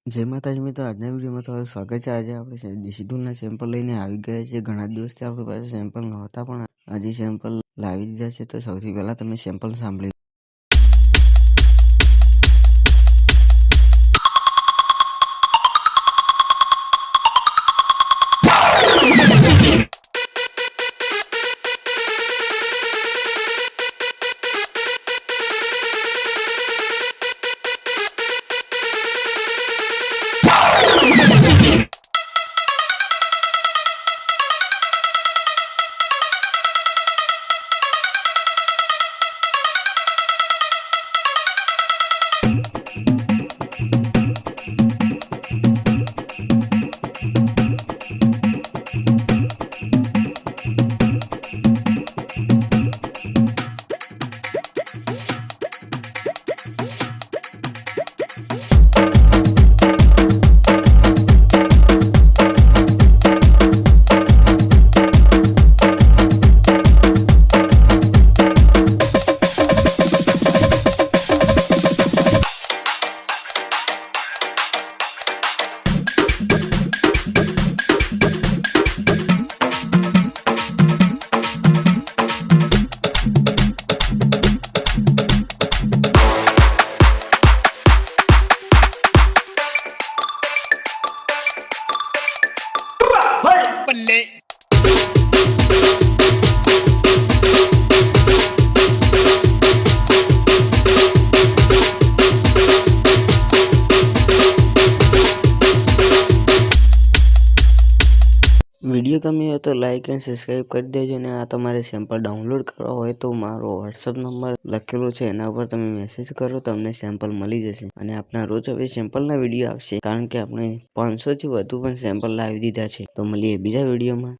જય માતાજી મિત્રો, આજના વિડીયોમાં તમારું સ્વાગત છે। આજે આપણે દેશી ઢોલના સેમ્પલ લઈને આવી ગયા છીએ। ઘણા દિવસથી આપણી પાસે સેમ્પલ નહોતા, પણ આજે સેમ્પલ લાવી દીધા છે। તો સૌથી પહેલા તમે સેમ્પલ સાંભળી बल्ले વિડીયો ગમ્યો હોય તો લાઇક એન્ડ સબસ્ક્રાઈબ કરી દેજો। અને આ તમારે સેમ્પલ ડાઉનલોડ કરવા હોય તો મારો વોટ્સઅપ નંબર લખેલો છે, એના ઉપર તમે મેસેજ કરો, તમને સેમ્પલ મળી જશે। અને આપણા રોજ હવે સેમ્પલના વિડીયો આવશે, કારણ કે આપણે 500 થી વધુ પણ સેમ્પલ લાવી દીધા છે। તો મળીએ બીજા વિડીયોમાં।